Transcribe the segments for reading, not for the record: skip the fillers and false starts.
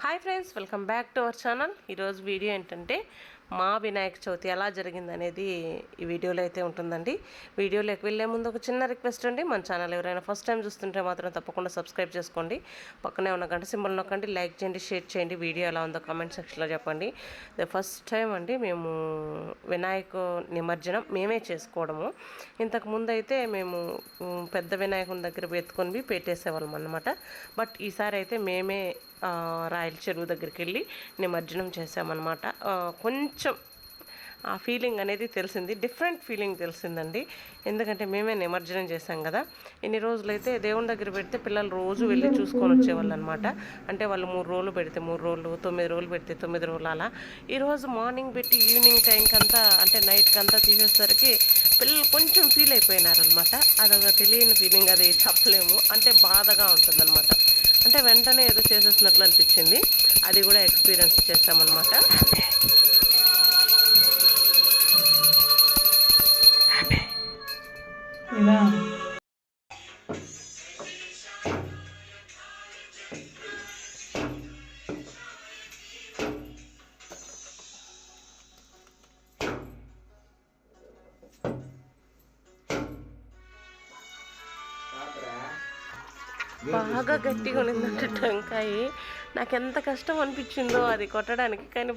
Hi friends, welcome back to our channel. ఈరోజు video ఏంటంటే మా వినాయక చవితి ఎలా జరిగింది అనేది ఈ వీడియోలో అయితే ఉంటుందండి. వీడియోలోకి వెళ్ళే ముందు ఒక చిన్న రిక్వెస్ట్ అండి, మన ఛానల్ ఎవరైనా ఫస్ట్ టైం చూస్తుంటే మాత్రం తప్పకుండా సబ్స్క్రైబ్ చేసుకోండి. పక్కనే ఉన్న గంట సింబల్ నొక్కండి, లైక్ చేయండి, షేర్ చేయండి. వీడియో ఎలా ఉందో కామెంట్ సెక్షన్లో చెప్పండి. ఫస్ట్ టైం అండి మేము వినాయక నిమజ్జనం మేమే చేసుకోవడము. ఇంతకుముందు అయితే మేము పెద్ద వినాయకుని దగ్గర ఎత్తుకొని పెట్టేసేవాళ్ళం అన్నమాట. బట్ ఈసారి అయితే మేమే రాయల చెరువు దగ్గరికి వెళ్ళి నిమజ్జనం చేసామన్నమాట. కొంచెం ఆ ఫీలింగ్ అనేది తెలిసింది, డిఫరెంట్ ఫీలింగ్ తెలిసిందండి. ఎందుకంటే మేమే నిమజ్జనం చేసాం కదా. ఇన్ని రోజులైతే దేవుని దగ్గర పెడితే పిల్లలు రోజు వెళ్ళి చూసుకొని వచ్చేవాళ్ళు అనమాట. అంటే వాళ్ళు 3 రోజులు పెడితే 3 రోజులు, 9 రోజులు పెడితే 9 రోజులు అలా. ఈరోజు మార్నింగ్ పెట్టి ఈవినింగ్ టైంకి అంతా అంటే నైట్కి అంతా తీసేసరికి పిల్లలు కొంచెం ఫీల్ అయిపోయినారనమాట. అదొక తెలియని ఫీలింగ్, అది చెప్పలేము. అంటే బాధగా ఉంటుందన్నమాట. అంటే వెంటనే ఏదో చేసేసినట్లు అనిపించింది. అది కూడా ఎక్స్పీరియన్స్ చేస్తామన్నమాట. బాగా గట్టిగా ఉన్నట్టు టెంకాయ నాకు ఎంత కష్టం అనిపించిందో అది కొట్టడానికి. కానీ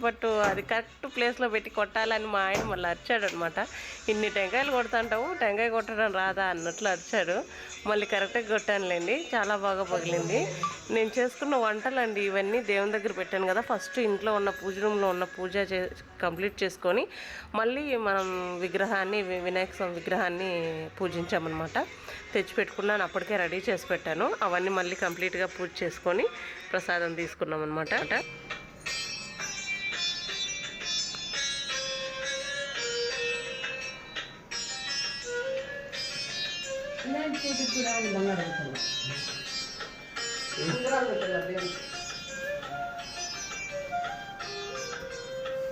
అది కరెక్ట్ ప్లేస్లో పెట్టి కొట్టాలని మా ఆయన మళ్ళీ అరిచాడు అనమాట. ఇన్ని టెంకాయలు కొడుతుంటావు, టెంకాయ కొట్టడం రాదా అన్నట్లు అరిచాడు. మళ్ళీ కరెక్ట్గా కొట్టానులేండి, చాలా బాగా పగిలింది. నేను చేసుకున్న వంటలు అండి ఇవన్నీ. దేవుని దగ్గర పెట్టాను కదా, ఫస్ట్ ఇంట్లో ఉన్న పూజ రూమ్లో ఉన్న పూజ కంప్లీట్ చేసుకొని మళ్ళీ మనం విగ్రహాన్ని, వినాయక స్వామి విగ్రహాన్ని పూజించామన్నమాట. తెచ్చిపెట్టుకున్నాను, అప్పటికే రెడీ చేసి పెట్టాను. అవన్నీ మళ్ళీ కంప్లీట్గా పూజ చేసుకొని ప్రసాదం తీసుకున్నాం అనమాట.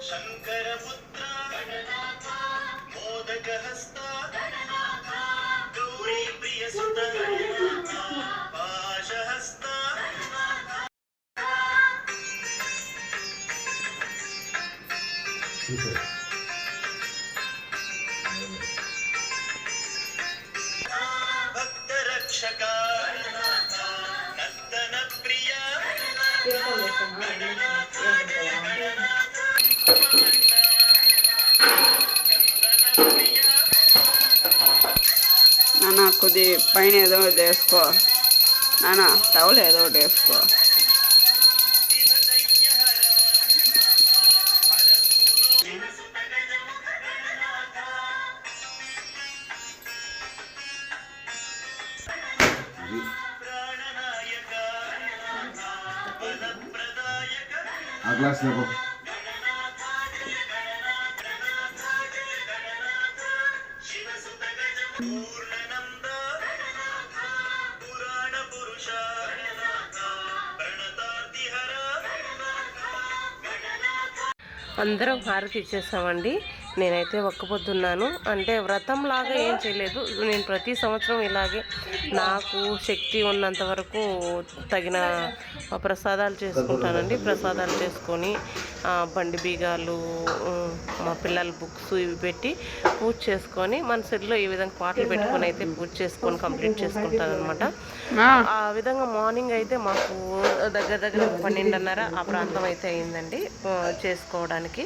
శంకరపుత్ర మోదకహస్త గౌరీ ప్రియ సుత పాశహస్త భక్తరక్షక నర్తన ప్రియ నాన్న కొద్ది పైన ఏదో ఒకటి వేసుకో నాన్న, టవల్ ఏదో ఒకటి వేసుకో. ఆ గ్లాస్ లేవు. అందరం హారతి ఇచ్చేసామండి. నేనైతే ఒక్క పొద్దున్నాను, అంటే వ్రతంలాగా ఏం చేయలేదు. నేను ప్రతి సంవత్సరం ఇలాగే నాకు శక్తి ఉన్నంత వరకు తగిన ప్రసాదాలు చేసుకుంటానండి. ప్రసాదాలు చేసుకొని బండి బీగాలు, మా పిల్లల బుక్స్ ఇవి పెట్టి పూజ చేసుకొని మనసులో ఈ విధంగా పాటలు పెట్టుకొని అయితే పూజ చేసుకొని కంప్లీట్ చేసుకుంటాను అనమాట. ఆ విధంగా మార్నింగ్ అయితే మాకు దగ్గర 12:30 ఆ ప్రాంతం అయితే అయిందండి చేసుకోవడానికి.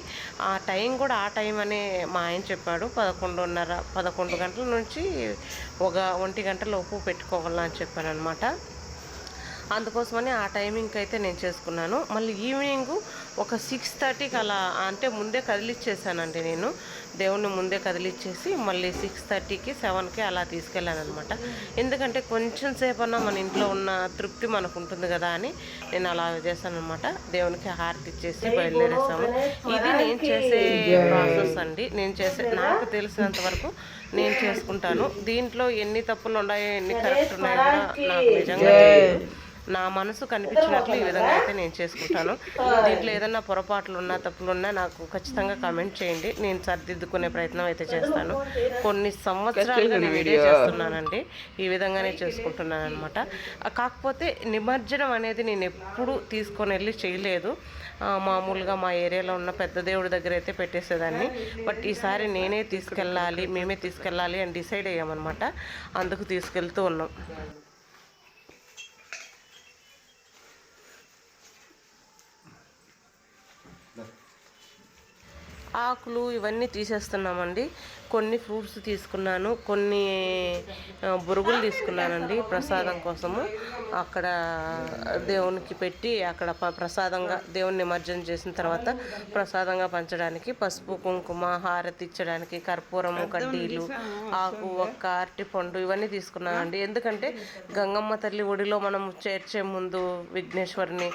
ఆ టైం కూడా ఆ టైం అనే మా ఆయన చెప్పాడు. 11 గంటల నుంచి 1 గంట లోపు పెట్టుకోవాలని చెప్పాను అనమాట. అందుకోసమని ఆ టైమింగ్కి అయితే నేను చేసుకున్నాను. మళ్ళీ ఈవినింగ్ ఒక 6:30కి అలా, అంటే ముందే కదిలిచ్చేసానండి నేను. దేవుణ్ణి ముందే కదిలిచ్చేసి మళ్ళీ 6:30కి 7కి అలా తీసుకెళ్ళాను అనమాట. ఎందుకంటే కొంచెం సేపన్నా మన ఇంట్లో ఉన్న తృప్తి మనకు ఉంటుంది కదా అని నేను అలా చేశాను అనమాట. దేవునికి హారతి ఇచ్చేసి బయలుదేరేసాము. ఇది నేను చేసే ప్రాసెస్ అండి. నాకు తెలిసినంత వరకు నేను చేసుకుంటాను. దీంట్లో ఎన్ని తప్పులు ఉన్నాయో, ఎన్ని కరెక్ట్ ఉన్నాయో కూడా నాకు నిజంగా తెలియదు. నా మనసు కనిపించినట్లు ఈ విధంగా అయితే నేను చేసుకుంటాను. దీంట్లో ఏదన్నా పొరపాట్లు ఉన్నా తప్పులున్నా నాకు ఖచ్చితంగా కామెంట్ చేయండి. నేను సరిదిద్దుకునే ప్రయత్నం అయితే చేస్తాను. కొన్ని సంవత్సరాలుగా నేను ఇదే చేస్తున్నానండి, ఈ విధంగానే చేసుకుంటున్నాను అనమాట. కాకపోతే నిమజ్జనం అనేది నేను ఎప్పుడూ తీసుకొని వెళ్ళి చేయలేదు. మామూలుగా మా ఏరియాలో ఉన్న పెద్ద దేవుడి దగ్గర అయితే పెట్టేసేదాన్ని. బట్ ఈసారి నేనే తీసుకెళ్ళాలి, మేమే తీసుకెళ్ళాలి అని డిసైడ్ అయ్యామన్నమాట. అందుకు తీసుకెళ్తూ ఉన్నాం. ఆకులు ఇవన్నీ తీసేస్తున్నామండి. కొన్ని ఫ్రూట్స్ తీసుకున్నాను, కొన్ని బురుగులు తీసుకున్నానండి ప్రసాదం కోసము. అక్కడ దేవునికి పెట్టి అక్కడ ప్రసాదంగా దేవుని నిమజ్జనం చేసిన తర్వాత ప్రసాదంగా పంచడానికి పసుపు కుంకుమ హారతి ఇచ్చడానికి కర్పూరము కడ్డీలు ఆకు ఒక్క అరటిపండు ఇవన్నీ తీసుకున్నానండి. ఎందుకంటే గంగమ్మ తల్లి ఒడిలో మనం చేర్చే ముందు విఘ్నేశ్వరిని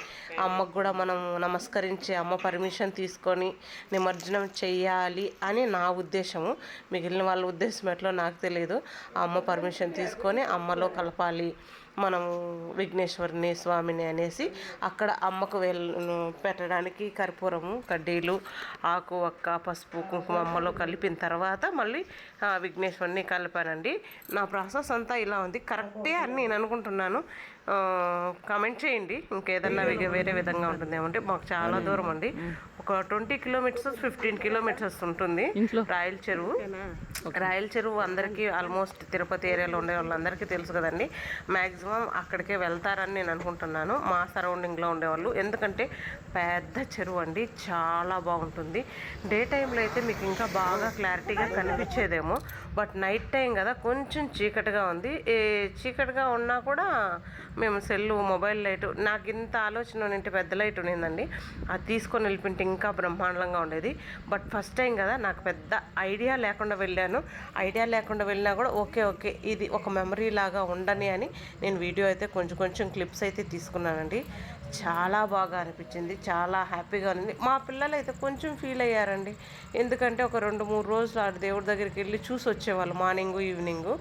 అమ్మకు కూడా మనం నమస్కరించి అమ్మ పర్మిషన్ తీసుకొని నిమజ్జనం చెయ్యాలి అని నా ఉద్దేశము. మిగిలిన వాళ్ళ ఉద్దేశం ఎట్లో నాకు తెలియదు. ఆ అమ్మ పర్మిషన్ తీసుకొని అమ్మలో కలపాలి మనము విఘ్నేశ్వరిని స్వామిని అనేసి అక్కడ అమ్మకు పెట్టడానికి కర్పూరము కడ్డీలు ఆకు ఒక్క పసుపు కుంకుమ అమ్మలో కలిపిన తర్వాత మళ్ళీ విఘ్నేశ్వరిని కలిపానండి. నా ప్రాసెస్ అంతా ఇలా ఉంది. కరెక్టే అని నేను అనుకుంటున్నాను. కామెంట్ చేయండి ఇంకేదన్నా వేరే విధంగా ఉంటుందేమంటే. మాకు చాలా దూరం అండి, ఒక 20 కిలోమీటర్స్ 15 కిలోమీటర్స్ ఉంటుంది రాయల చెరువు. రాయల చెరువు అందరికీ ఆల్మోస్ట్ తిరుపతి ఏరియాలో ఉండే వాళ్ళందరికీ తెలుసు కదండి. మ్యాక్సిమం అక్కడికే వెళ్తారని నేను అనుకుంటున్నాను మా సరౌండింగ్లో ఉండేవాళ్ళు. ఎందుకంటే పెద్ద చెరువు అండి, చాలా బాగుంటుంది. డే టైంలో అయితే మీకు ఇంకా బాగా క్లారిటీగా కనిపించేదేమో, బట్ నైట్ టైం కదా కొంచెం చీకటిగా ఉంది. చీకటిగా ఉన్నా కూడా మేము మొబైల్ లైట్, నాకు ఇంత ఆలోచన ఉంటే పెద్ద లైట్ ఉండిందండి, అది తీసుకొని వెళ్ళిపోయింటే ఇంకా బ్రహ్మాండంగా ఉండేది. బట్ ఫస్ట్ టైం కదా, నాకు పెద్ద ఐడియా లేకుండా వెళ్ళాను. ఐడియా లేకుండా వెళ్ళినా కూడా ఓకే ఇది ఒక మెమరీ లాగా ఉండని అని నేను వీడియో అయితే కొంచెం క్లిప్స్ అయితే తీసుకున్నానండి. చాలా బాగా అనిపించింది, చాలా హ్యాపీగా ఉంది. మా పిల్లలు అయితే కొంచెం ఫీల్ అయ్యారండి. ఎందుకంటే ఒక 2-3 రోజులు ఆ దేవుడి దగ్గరికి వెళ్ళి చూసి వచ్చేవాళ్ళు మార్నింగు ఈవినింగు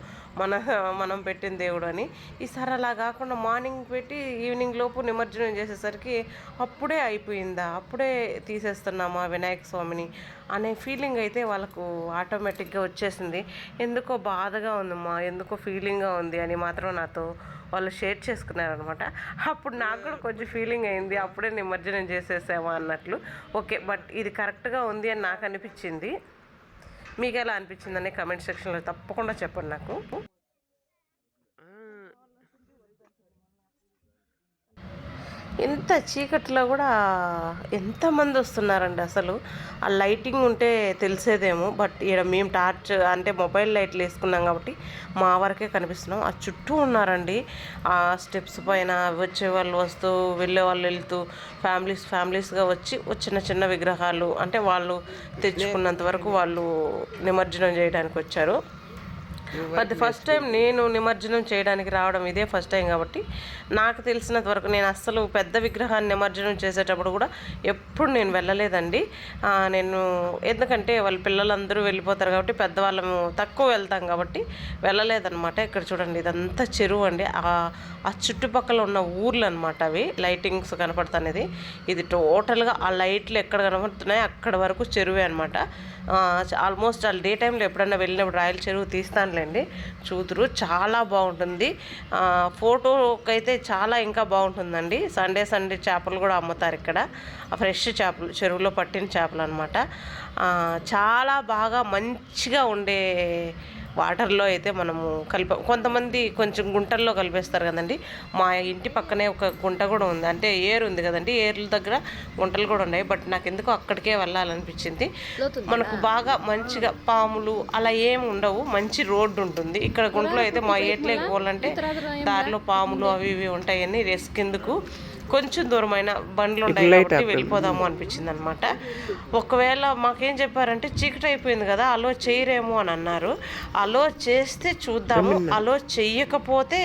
మనం పెట్టిన దేవుడు అని. ఈసారి అలా కాకుండా మార్నింగ్ పెట్టి ఈవినింగ్ లోపు నిమజ్జనం చేసేసరికి అప్పుడే అయిపోయిందా, అప్పుడే తీసేస్తున్నామా వినాయక స్వామిని అనే ఫీలింగ్ అయితే వాళ్ళకు ఆటోమేటిక్గా వచ్చేసింది. ఎందుకో బాధగా ఉందమ్మా, ఎందుకో ఫీలింగ్గా ఉంది అని మాత్రం నాతో వాళ్ళు షేర్ చేసుకున్నారనమాట. అప్పుడు నాకు కూడా కొంచెం ఫీలింగ్ అయింది, అప్పుడే నిమజ్జనం చేసేసామా అన్నట్లు. ఓకే, బట్ ఇది కరెక్ట్గా ఉంది అని నాకు అనిపించింది. మీకు ఎలా అనిపించిందని కమెంట్ సెక్షన్లో తప్పకుండా చెప్పండి నాకు. ఇంత చీకట్లో కూడా ఎంతమంది వస్తున్నారండి అసలు. ఆ లైటింగ్ ఉంటే తెలిసేదేమో, బట్ ఇక్కడ మేము టార్చ్ అంటే మొబైల్ లైట్లు వేసుకున్నాం కాబట్టి మా వరకే కనిపిస్తున్నాం. ఆ చుట్టూ ఉన్నారండి. ఆ స్టెప్స్ పైన వచ్చే వాళ్ళు వస్తూ వెళ్ళే వాళ్ళు వెళ్తూ ఫ్యామిలీస్గా వచ్చి చిన్న విగ్రహాలు అంటే వాళ్ళు తెచ్చుకున్నంత వరకు వాళ్ళు నిమజ్జనం చేయడానికి వచ్చారు. అది ఫస్ట్ టైం నేను నిమజ్జనం చేయడానికి రావడం, ఇదే ఫస్ట్ టైం కాబట్టి నాకు తెలిసినంత వరకు నేను అస్సలు పెద్ద విగ్రహాన్ని నిమజ్జనం చేసేటప్పుడు కూడా ఎప్పుడు నేను వెళ్ళలేదండి. నేను ఎందుకంటే వాళ్ళ పిల్లలందరూ వెళ్ళిపోతారు కాబట్టి పెద్దవాళ్ళము తక్కువ వెళ్తాం కాబట్టి వెళ్ళలేదన్నమాట. ఇక్కడ చూడండి, ఇదంతా చెరువు అండి. ఆ చుట్టుపక్కల ఉన్న ఊర్లు అనమాట అవి. లైటింగ్స్ కనపడుతున్నది ఇది టోటల్గా ఆ లైట్లు ఎక్కడ కనపడుతున్నాయో అక్కడ వరకు చెరువే అనమాట. ఆల్మోస్ట్ వాళ్ళు డే టైంలో ఎప్పుడన్నా వెళ్ళినప్పుడు రాయల చెరువు తీస్తానులేండి, చూతురు. చాలా బాగుంటుంది. ఫోటోకి అయితే చాలా ఇంకా బాగుంటుందండి. సండే చేపలు కూడా అమ్ముతారు ఇక్కడ. ఫ్రెష్ చేపలు, చెరువులో పట్టిన చేపలు అనమాట. చాలా బాగా మంచిగా ఉండే వాటర్లో అయితే మనము కొంతమంది కొంచెం గుంటల్లో కలిపేస్తారు కదండి. మా ఇంటి పక్కనే ఒక గుంట కూడా ఉంది, అంటే ఏరు ఉంది కదండి, ఏర్ల దగ్గర గుంటలు కూడా ఉన్నాయి. బట్ నాకు ఎందుకో అక్కడికే వెళ్ళాలనిపించింది. మనకు బాగా మంచిగా పాములు అలా ఏమి ఉండవు, మంచి రోడ్డు ఉంటుంది. ఇక్కడ గుంటలో అయితే మా ఏట్లేకి పోవాలంటే దారిలో పాములు అవి ఇవి ఉంటాయని రిస్క్ ఎందుకు, కొంచెం దూరమైన బండ్లు ఉన్నాయి కాబట్టి వెళ్ళిపోదాము అనిపించింది అనమాట. ఒకవేళ మాకేం చెప్పారంటే చీకటి అయిపోయింది కదా, అలో చేయరేమో అని అన్నారు. అలో చేస్తే చూద్దాము, అలో చెయ్యకపోతే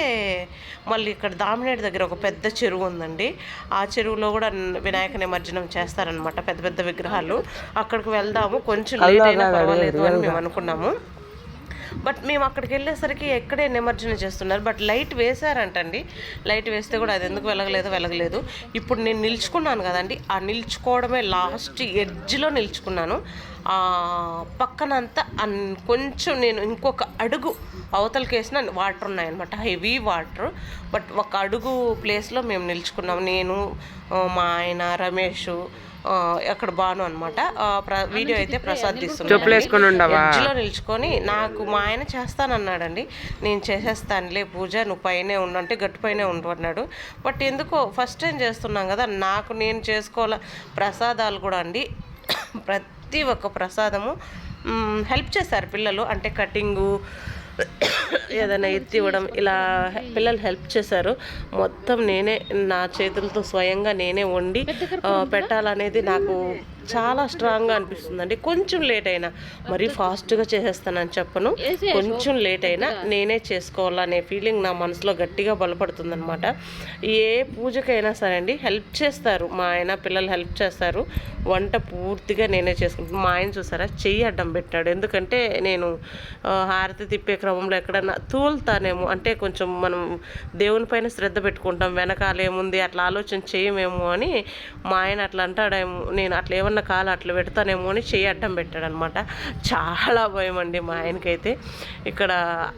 మళ్ళీ ఇక్కడ దామినేటి దగ్గర ఒక పెద్ద చెరువు ఉందండి. ఆ చెరువులో కూడా వినాయక నిమజ్జనం చేస్తారనమాట, పెద్ద విగ్రహాలు. అక్కడికి వెళ్దాము, కొంచెం లేట్ అయినా పర్వాలేదు అని మేము అనుకున్నాము. బట్ మేము అక్కడికి వెళ్ళేసరికి ఎక్కడే నిమజ్జనం చేస్తున్నారు. But light వేశారంటండి. లైట్ వేస్తే కూడా అది ఎందుకు వెలగలేదు. ఇప్పుడు నేను నిల్చుకున్నాను కదండి, ఆ నిల్చుకోవడమే లాస్ట్ ఎడ్జ్లో నిల్చుకున్నాను. పక్కనంతా కొంచెం నేను ఇంకొక అడుగు అవతలకి వేసిన వాటర్ ఉన్నాయన్నమాట, హెవీ వాటర్. బట్ ఒక అడుగు ప్లేస్లో మేము నిల్చుకున్నాం. నేను, మా ఆయన, రమేష్, అక్కడ బాను అనమాట. వీడియో అయితే ప్రసాద్ తీస్తున్నాను. ఎడ్జ్లో నిల్చుకొని నాకు మా ఆయన చేస్తానన్నాడండి. నేను చేసేస్తానులే పూజ, నువ్వు పైనే ఉండు అంటే గట్టు పైనే ఉండు అన్నాడు. బట్ ఎందుకో ఫస్ట్ టైం చేస్తున్నాం కదా, నాకు నేను చేసుకోవాల. ప్రసాదాలు కూడా అండి, ప్రతి ఒక్క ప్రసాదము హెల్ప్ చేశారు పిల్లలు. అంటే కటింగు, ఏదైనా ఎత్తివ్వడం, ఇలా పిల్లలు హెల్ప్ చేశారు. మొత్తం నేనే నా చేతులతో స్వయంగా నేనే వండి పెట్టాలనేది నాకు చాలా స్ట్రాంగ్గా అనిపిస్తుందండి. కొంచెం లేట్ అయినా, మరీ ఫాస్ట్గా చేసేస్తానని చెప్పను, కొంచెం లేట్ అయినా నేనే చేసుకోవాలనే ఫీలింగ్ నా మనసులో గట్టిగా బలపడుతుందనమాట. ఏ పూజకైనా సరే అండి హెల్ప్ చేస్తారు, మా ఆయన పిల్లలు హెల్ప్ చేస్తారు. వంట పూర్తిగా నేనే చేసుకుంటాను. మా ఆయన చూసారా చెయ్యి అడ్డం పెట్టాడు, ఎందుకంటే నేను హారతి తిప్పే క్రమంలో ఎక్కడన్నా తూలుతానేమో, అంటే కొంచెం మనం దేవుని పైన శ్రద్ధ పెట్టుకుంటాం, వెనకాలేముంది అట్లా ఆలోచన చేయమేమో అని మా ఆయన అట్లా అంటాడేమో, నేను అట్లా ఏమన్నా కాలు అట్లా పెడతానేమో అని చెయ్యి అడ్డం పెట్టాడనమాట. చాలా భయం అండి మా ఆయనకైతే. ఇక్కడ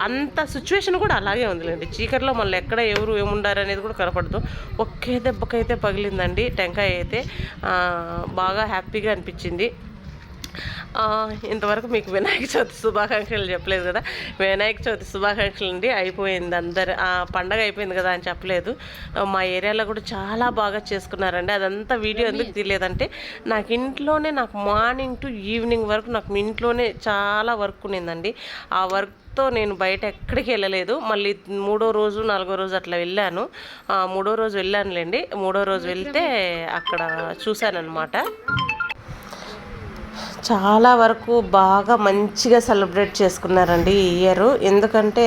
అంత సిచ్యువేషన్ కూడా అలాగే ఉందిలేండి. చీకట్లో మళ్ళీ ఎక్కడ ఎవరు ఏముండారు అనేది కూడా కనపడదు. ఒకే దెబ్బకైతే పగిలిందండి టెంకాయ అయితే. బాగా హ్యాపీగా అనిపించింది. ఇంతవరకు మీకు వినాయక చవితి శుభాకాంక్షలు చెప్పలేదు కదా. వినాయక చవితి శుభాకాంక్షలు అండి, అయిపోయింది. అందరు పండగ అయిపోయింది కదా అని చెప్పలేదు. మా ఏరియాలో కూడా చాలా బాగా చేసుకున్నారండి. అదంతా వీడియో ఎందుకు తీయలేదంటే, నాకు మార్నింగ్ టు ఈవినింగ్ వరకు నాకు ఇంట్లోనే చాలా వర్క్ ఉన్నిందండి. ఆ వర్క్తో నేను బయట ఎక్కడికి వెళ్ళలేదు. మళ్ళీ 3వ రోజు 4వ రోజు అట్లా వెళ్ళాను. 3వ రోజు వెళ్ళానులేండి. 3వ రోజు వెళ్తే అక్కడ చూశానన్నమాట. చాలా వరకు బాగా మంచిగా సెలబ్రేట్ చేసుకున్నారండి ఈ ఇయర్. ఎందుకంటే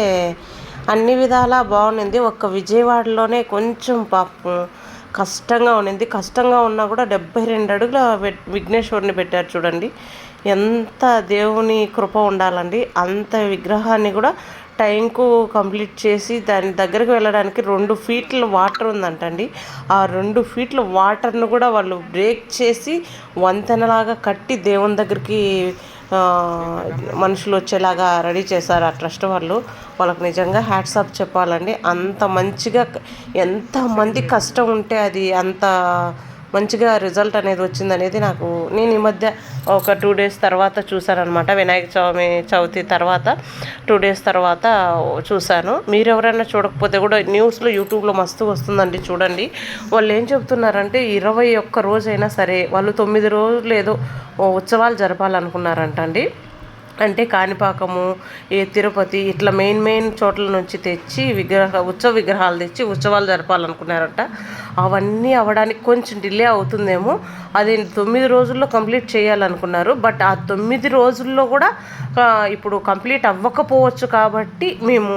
అన్ని విధాలా బాగుంది. ఒక్క విజయవాడలోనే కొంచెం పాపం కష్టంగా ఉండింది. కష్టంగా ఉన్నా కూడా 72 అడుగుల విఘ్నేశ్వరుని పెట్టారు చూడండి. ఎంత దేవుని కృప ఉండాలండి. అంత విగ్రహాన్ని కూడా టైంకు కంప్లీట్ చేసి దాని దగ్గరికి వెళ్ళడానికి 2 ఫీట్ల వాటర్ ఉందంటండి. ఆ 2 ఫీట్ల వాటర్ను కూడా వాళ్ళు బ్రేక్ చేసి వంతెనలాగా కట్టి దేవుని దగ్గరికి మనుషులు వచ్చేలాగా రెడీ చేశారు ఆ ట్రస్ట్ వాళ్ళు. వాళ్ళకి నిజంగా హ్యాట్స్ ఆఫ్ చెప్పాలండి. అంత మంచిగా, ఎంతమంది కష్టం ఉంటే అది అంత మంచిగా రిజల్ట్ అనేది వచ్చిందనేది నేను ఈ మధ్య ఒక 2 డేస్ తర్వాత చూశానమాట. వినాయక చవితి తర్వాత 2 డేస్ తర్వాత చూశాను. మీరు ఎవరైనా చూడకపోతే కూడా న్యూస్లో యూట్యూబ్లో మస్తు వస్తుందండి, చూడండి. వాళ్ళు ఏం చెప్తున్నారంటే 21 రోజైనా సరే వాళ్ళు 9 రోజులు ఏదో ఉత్సవాలు జరపాలనుకున్నారంటండి. అంటే కాణిపాకము, ఈ తిరుపతి ఇట్లా మెయిన్ చోట్ల నుంచి తెచ్చి ఉత్సవ విగ్రహాలు తెచ్చి ఉత్సవాలు జరపాలనుకున్నారంట. అవన్నీ అవ్వడానికి కొంచెం డిలే అవుతుందేమో. అది 9 రోజుల్లో కంప్లీట్ చేయాలనుకున్నారు. బట్ ఆ 9 రోజుల్లో కూడా ఇప్పుడు కంప్లీట్ అవ్వకపోవచ్చు. కాబట్టి మేము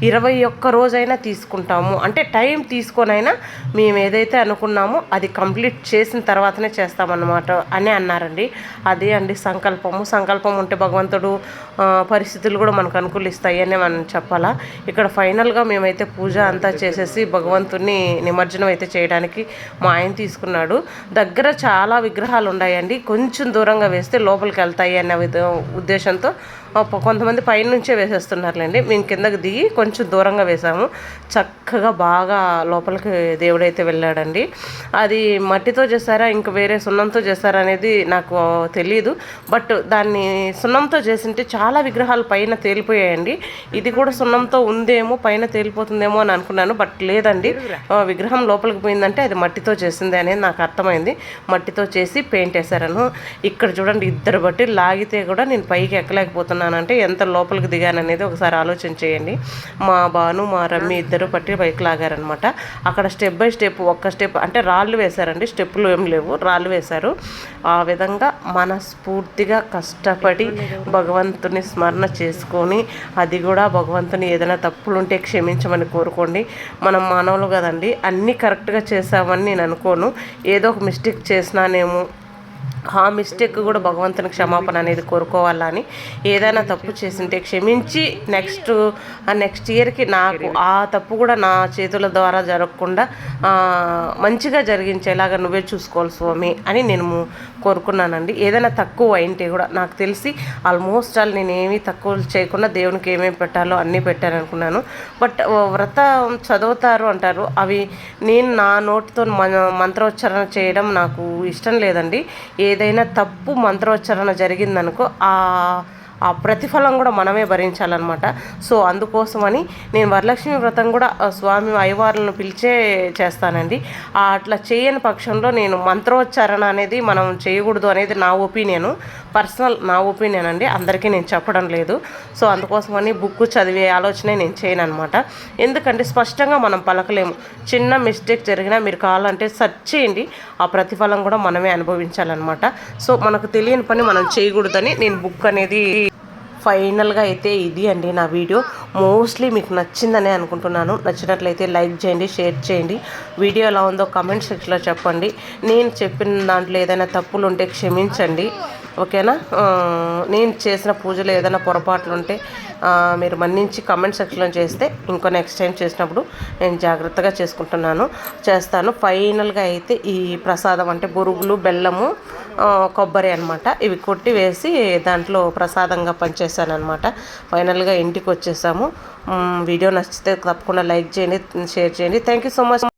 21 రోజైనా తీసుకుంటాము, అంటే టైం తీసుకొనైనా మేము ఏదైతే అనుకున్నామో అది కంప్లీట్ చేసిన తర్వాతనే చేస్తామన్నమాట అని అన్నారండి. అదే అండి సంకల్పం ఉంటే భగవంతుడు పరిస్థితులు కూడా మనకు అనుకూలిస్తాయి అని మనం చెప్పాలా. ఇక్కడ ఫైనల్గా మేమైతే పూజ అంతా చేసేసి భగవంతుని నిమజ్జనం అయితే చేయడానికి మా ఆయన తీసుకున్నాడు. దగ్గర చాలా విగ్రహాలు ఉన్నాయండి, కొంచెం దూరంగా వేస్తే లోపలికి వెళ్తాయి అనే ఉద్దేశంతో కొంతమంది పైనుంచే వేసేస్తున్నారులేండి. మేము కిందకి దిగి కొంచెం దూరంగా వేసాము. చక్కగా బాగా లోపలికి దేవుడైతే వెళ్ళాడండి. అది మట్టితో చేశారా ఇంకా వేరే సున్నంతో చేశారా అనేది నాకు తెలియదు. బట్ దాన్ని సున్నంతో చేసింటే చాలా విగ్రహాలు పైన తేలిపోయాయండి. ఇది కూడా సున్నంతో ఉందేమో, పైన తేలిపోతుందేమో అని అనుకున్నాను. బట్ లేదండి, విగ్రహం లోపలికి పోయిందంటే అది మట్టితో చేసింది అనేది నాకు అర్థమైంది. మట్టితో చేసి పెయింట్ వేశారను. ఇక్కడ చూడండి, 2 బట్టి లాగితే కూడా నేను పైకి ఎక్కలేకపోతున్నానంటే ఎంత లోపలికి దిగాననేది ఒకసారి ఆలోచన చేయండి. మా బాను, మా రమ్మి ఇద్దరు పట్టి పైకి లాగారనమాట. అక్కడ స్టెప్ బై స్టెప్, ఒక్క స్టెప్ అంటే రాళ్ళు వేశారండి, స్టెప్పులు ఏం లేవు, రాళ్ళు వేశారు. ఆ విధంగా మనస్ఫూర్తిగా కష్టపడి భగవంతుని స్మరణ చేసుకొని, అది కూడా భగవంతుని ఏదైనా తప్పులుంటే క్షమించమని కోరుకోండి. మనం మానవులు కదండి, అన్నీ కరెక్ట్గా చేసామని నేను అనుకోను. ఏదో ఒక మిస్టేక్ చేసినానేమో ఆ మిస్టేక్ కూడా భగవంతుని క్షమాపణ అనేది కోరుకోవాలని, ఏదైనా తప్పు చేసింటే క్షమించి నెక్స్ట్ ఇయర్కి నాకు ఆ తప్పు కూడా నా చేతుల ద్వారా జరగకుండా మంచిగా జరిగించేలాగా నువ్వే చూసుకోవాలి స్వామి అని నేను కోరుకున్నానండి. ఏదైనా తక్కువ అయింటే కూడా నాకు తెలిసి ఆల్మోస్ట్ ఆల్ నేను ఏమీ తక్కువ చేయకుండా దేవునికి ఏమేమి పెట్టాలో అన్నీ పెట్టాను అనుకున్నాను. బట్ వ్రతం చదువుతారు అంటారు, అవి నేను నా నోటితో మంత్రోచ్చారణ చేయడం నాకు ఇష్టం లేదండి. ఏదైనా తప్పు మంత్రోచ్చారణ జరిగిందనుకో ఆ ప్రతిఫలం కూడా మనమే భరించాలన్నమాట. సో అందుకోసమని నేను వరలక్ష్మి వ్రతం కూడా స్వామి అయ్యవార్లను పిలిచే చేస్తానండి. అట్లా చేయని పక్షంలో నేను మంత్రోచ్చారణ అనేది మనం చేయకూడదు అనేది నా ఒపీనియను, పర్సనల్ నా ఒపీనియన్ అండి, అందరికీ నేను చెప్పడం లేదు. సో అందుకోసమని బుక్ చదివే ఆలోచనే నేను చేయను అనమాట. ఎందుకంటే స్పష్టంగా మనం పలకలేము. చిన్న మిస్టేక్ జరిగినా మీరు కావాలంటే సెర్చ్ చేయండి, ఆ ప్రతిఫలం కూడా మనమే అనుభవించాలన్నమాట. సో మనకు తెలియని పని మనం చేయకూడదని నేను బుక్ అనేది ఫైనల్గా అయితే ఇది అండి నా వీడియో. మోస్ట్లీ మీకు నచ్చిందనే అనుకుంటున్నాను. నచ్చినట్లయితే లైక్ చేయండి, షేర్ చేయండి. వీడియో ఎలా ఉందో కామెంట్ సెక్షన్లో చెప్పండి. నేను చెప్పిన దాంట్లో ఏదైనా తప్పులు ఉంటే క్షమించండి, ఓకేనా? నేను చేసిన పూజలో ఏదైనా పొరపాట్లు ఉంటే మీరు మన్నించి కామెంట్ సెక్షన్లో చేస్తే ఇంకో నెక్స్ట్ టైం చేసినప్పుడు నేను జాగ్రత్తగా చేస్తాను. ఫైనల్గా అయితే ఈ ప్రసాదం అంటే బొరుగులు, బెల్లము, కొబ్బరి అనమాట, ఇవి కొట్టి వేసి దాంట్లో ప్రసాదంగా పనిచేశాను అనమాట. ఫైనల్గా ఇంటికి వచ్చేసాము. వీడియో నచ్చితే తప్పకుండా లైక్ చేయండి, షేర్ చేయండి. Thank you so much.